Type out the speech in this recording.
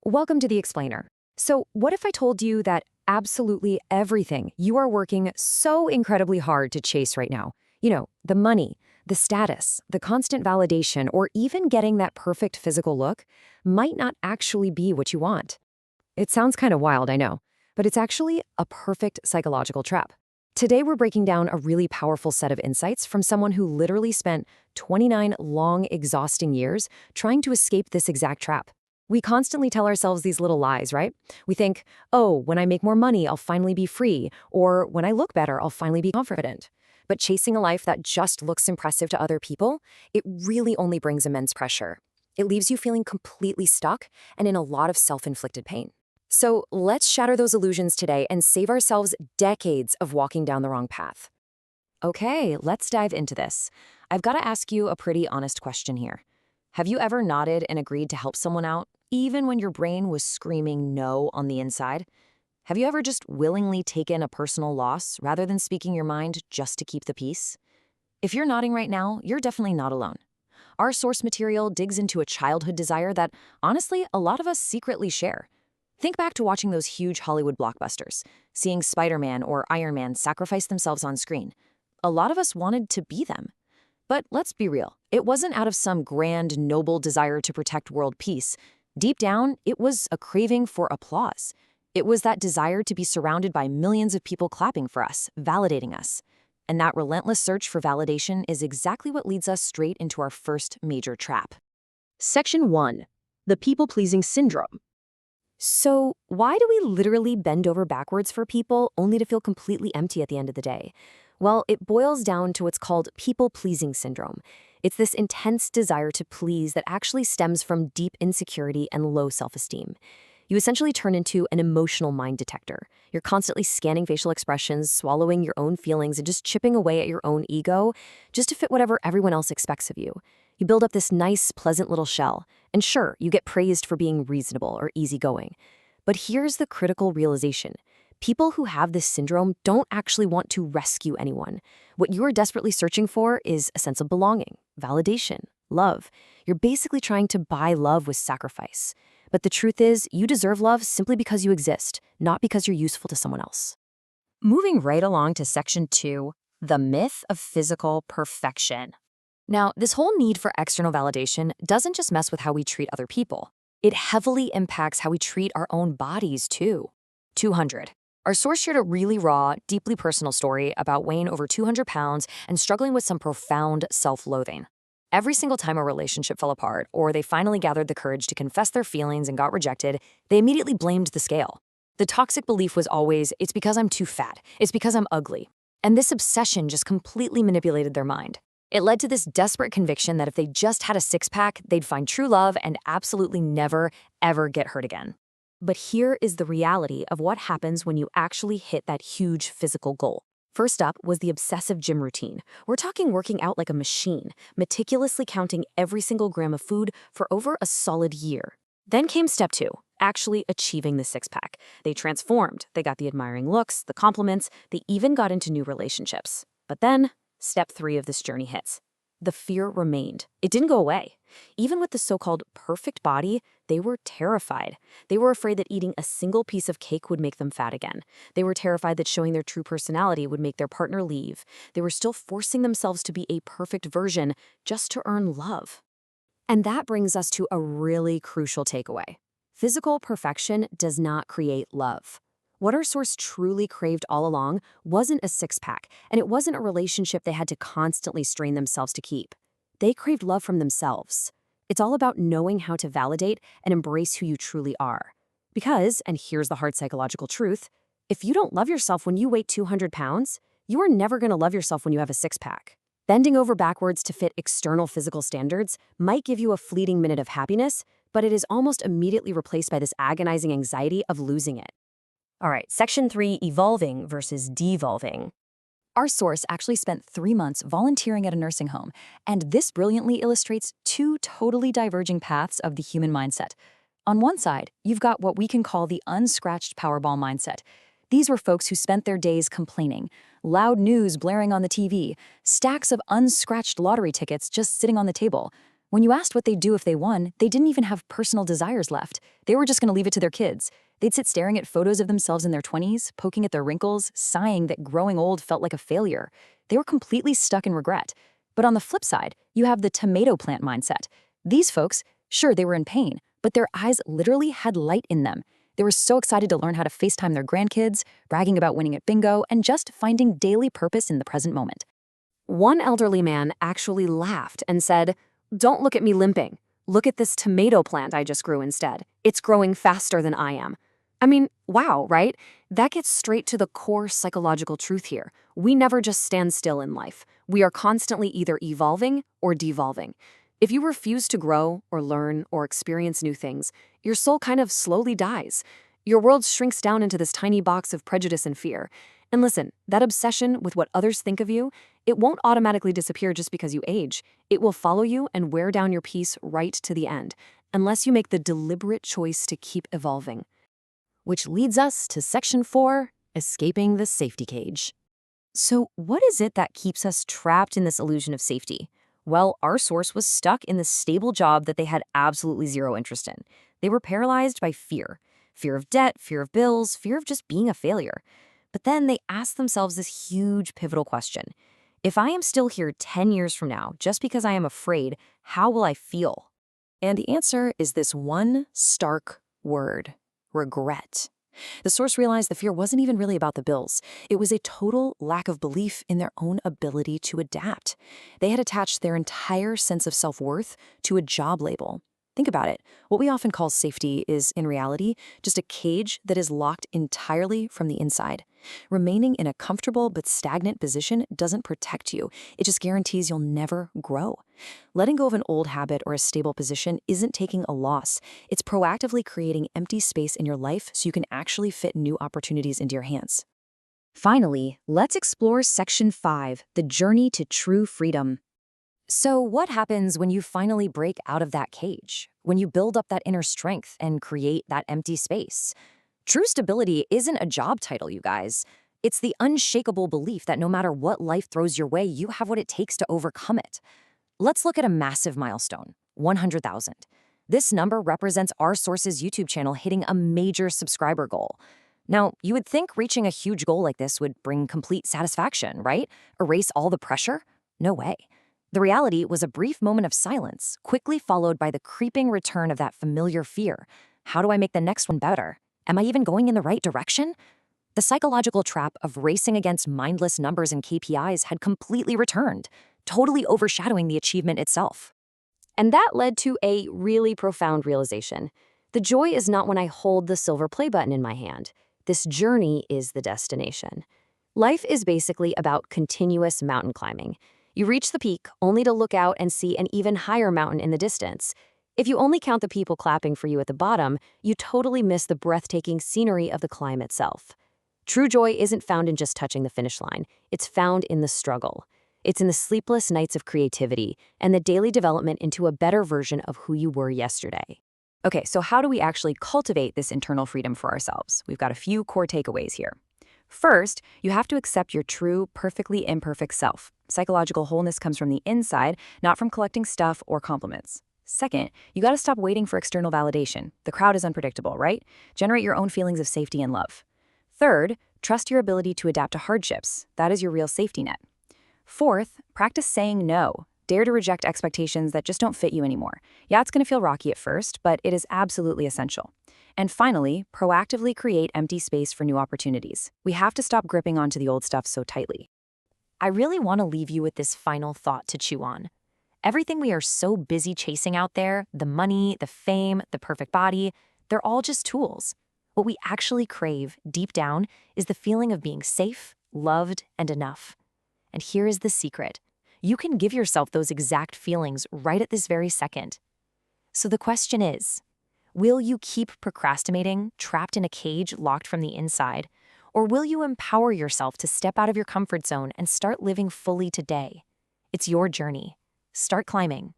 Welcome to The Explainer. So, what if I told you that absolutely everything you are working so incredibly hard to chase right now, the money, the status, the constant validation, or even getting that perfect physical look, might not actually be what you want? It sounds kind of wild, I know, but it's actually a perfect psychological trap. Today, we're breaking down a really powerful set of insights from someone who literally spent 29 long, exhausting years trying to escape this exact trap. We constantly tell ourselves these little lies, right? We think, oh, when I make more money, I'll finally be free, or when I look better, I'll finally be confident. But chasing a life that just looks impressive to other people, it really only brings immense pressure. It leaves you feeling completely stuck and in a lot of self-inflicted pain. So let's shatter those illusions today and save ourselves decades of walking down the wrong path. Okay, let's dive into this. I've got to ask you a pretty honest question here. Have you ever nodded and agreed to help someone out, even when your brain was screaming no on the inside? Have you ever just willingly taken a personal loss rather than speaking your mind just to keep the peace? If you're nodding right now, you're definitely not alone. Our source material digs into a childhood desire that, honestly, a lot of us secretly share. Think back to watching those huge Hollywood blockbusters, seeing Spider-Man or Iron Man sacrifice themselves on screen. A lot of us wanted to be them. But let's be real, it wasn't out of some grand, noble desire to protect world peace. Deep down, it was a craving for applause. It was that desire to be surrounded by millions of people clapping for us, validating us. And that relentless search for validation is exactly what leads us straight into our first major trap. Section 1. The People-Pleasing Syndrome. So, why do we literally bend over backwards for people only to feel completely empty at the end of the day? Well, it boils down to what's called people-pleasing syndrome. It's this intense desire to please that actually stems from deep insecurity and low self-esteem. You essentially turn into an emotional mind detector. You're constantly scanning facial expressions, swallowing your own feelings, and just chipping away at your own ego just to fit whatever everyone else expects of you. You build up this nice, pleasant little shell. And sure, you get praised for being reasonable or easygoing. But here's the critical realization. People who have this syndrome don't actually want to rescue anyone. What you are desperately searching for is a sense of belonging, validation, love. You're basically trying to buy love with sacrifice. But the truth is, you deserve love simply because you exist, not because you're useful to someone else. Moving right along to Section 2, the myth of physical perfection. Now, this whole need for external validation doesn't just mess with how we treat other people. It heavily impacts how we treat our own bodies, too. 200. Our source shared a really raw, deeply personal story about weighing over 200 pounds and struggling with some profound self-loathing. Every single time a relationship fell apart, or they finally gathered the courage to confess their feelings and got rejected, they immediately blamed the scale. The toxic belief was always, it's because I'm too fat, it's because I'm ugly. And this obsession just completely manipulated their mind. It led to this desperate conviction that if they just had a six-pack, they'd find true love and absolutely never, ever get hurt again. But here is the reality of what happens when you actually hit that huge physical goal. First up was the obsessive gym routine. We're talking working out like a machine, meticulously counting every single gram of food for over a solid year. Then came step 2, actually achieving the six-pack. They transformed. They got the admiring looks, the compliments, they even got into new relationships. But then, step 3 of this journey hits. The fear remained. It didn't go away. Even with the so-called perfect body, they were terrified. They were afraid that eating a single piece of cake would make them fat again. They were terrified that showing their true personality would make their partner leave. They were still forcing themselves to be a perfect version just to earn love. And that brings us to a really crucial takeaway. Physical perfection does not create love. What our source truly craved all along wasn't a six-pack, and it wasn't a relationship they had to constantly strain themselves to keep. They craved love from themselves. It's all about knowing how to validate and embrace who you truly are. Because, and here's the hard psychological truth, if you don't love yourself when you weigh 200 pounds, you are never going to love yourself when you have a six-pack. Bending over backwards to fit external physical standards might give you a fleeting minute of happiness, but it is almost immediately replaced by this agonizing anxiety of losing it. All right, Section 3, evolving versus devolving. Our source actually spent 3 months volunteering at a nursing home, and this brilliantly illustrates 2 totally diverging paths of the human mindset. On one side, you've got what we can call the unscratched Powerball mindset. These were folks who spent their days complaining, loud news blaring on the TV, stacks of unscratched lottery tickets just sitting on the table. When you asked what they'd do if they won, they didn't even have personal desires left. They were just going to leave it to their kids. They'd sit staring at photos of themselves in their 20s, poking at their wrinkles, sighing that growing old felt like a failure. They were completely stuck in regret. But on the flip side, you have the tomato plant mindset. These folks, sure, they were in pain, but their eyes literally had light in them. They were so excited to learn how to FaceTime their grandkids, bragging about winning at bingo, and just finding daily purpose in the present moment. One elderly man actually laughed and said, "Don't look at me limping. Look at this tomato plant I just grew instead. It's growing faster than I am." I mean, wow, right? That gets straight to the core psychological truth here. We never just stand still in life. We are constantly either evolving or devolving. If you refuse to grow or learn or experience new things, your soul kind of slowly dies. Your world shrinks down into this tiny box of prejudice and fear. And listen, that obsession with what others think of you, it won't automatically disappear just because you age. It will follow you and wear down your peace right to the end, unless you make the deliberate choice to keep evolving. Which leads us to Section 4, escaping the safety cage. So what is it that keeps us trapped in this illusion of safety? Well, our source was stuck in the stable job that they had absolutely zero interest in. They were paralyzed by fear. Fear of debt, fear of bills, fear of just being a failure. But then they asked themselves this huge pivotal question. If I am still here 10 years from now, just because I am afraid, how will I feel? And the answer is this one stark word: regret. The source realized the fear wasn't even really about the bills. It was a total lack of belief in their own ability to adapt. They had attached their entire sense of self-worth to a job label. Think about it. What we often call safety is, in reality, just a cage that is locked entirely from the inside. Remaining in a comfortable but stagnant position doesn't protect you. It just guarantees you'll never grow. Letting go of an old habit or a stable position isn't taking a loss. It's proactively creating empty space in your life so you can actually fit new opportunities into your hands. Finally, let's explore Section 5, the journey to true freedom. So what happens when you finally break out of that cage? When you build up that inner strength and create that empty space? True stability isn't a job title, you guys. It's the unshakable belief that no matter what life throws your way, you have what it takes to overcome it. Let's look at a massive milestone, 100,000. This number represents our source's YouTube channel hitting a major subscriber goal. Now, you would think reaching a huge goal like this would bring complete satisfaction, right? Erase all the pressure? No way. The reality was a brief moment of silence, quickly followed by the creeping return of that familiar fear. How do I make the next one better? Am I even going in the right direction? The psychological trap of racing against mindless numbers and KPIs had completely returned, totally overshadowing the achievement itself. And that led to a really profound realization. The joy is not when I hold the silver play button in my hand. This journey is the destination. Life is basically about continuous mountain climbing. You reach the peak only to look out and see an even higher mountain in the distance. If you only count the people clapping for you at the bottom, you totally miss the breathtaking scenery of the climb itself. True joy isn't found in just touching the finish line. It's found in the struggle. It's in the sleepless nights of creativity and the daily development into a better version of who you were yesterday. Okay, so how do we actually cultivate this internal freedom for ourselves? We've got a few core takeaways here. First, you have to accept your true, perfectly imperfect self. Psychological wholeness comes from the inside, not from collecting stuff or compliments. Second, you got to stop waiting for external validation. The crowd is unpredictable, right? Generate your own feelings of safety and love. Third, trust your ability to adapt to hardships. That is your real safety net. Fourth, practice saying no. Dare to reject expectations that just don't fit you anymore. Yeah, it's going to feel rocky at first, but it is absolutely essential. And finally, proactively create empty space for new opportunities. We have to stop gripping onto the old stuff so tightly. I really want to leave you with this final thought to chew on. Everything we are so busy chasing out there, the money, the fame, the perfect body, they're all just tools. What we actually crave, deep down, is the feeling of being safe, loved, and enough. And here is the secret. You can give yourself those exact feelings right at this very second. So the question is, will you keep procrastinating, trapped in a cage locked from the inside? Or will you empower yourself to step out of your comfort zone and start living fully today? It's your journey. Start climbing.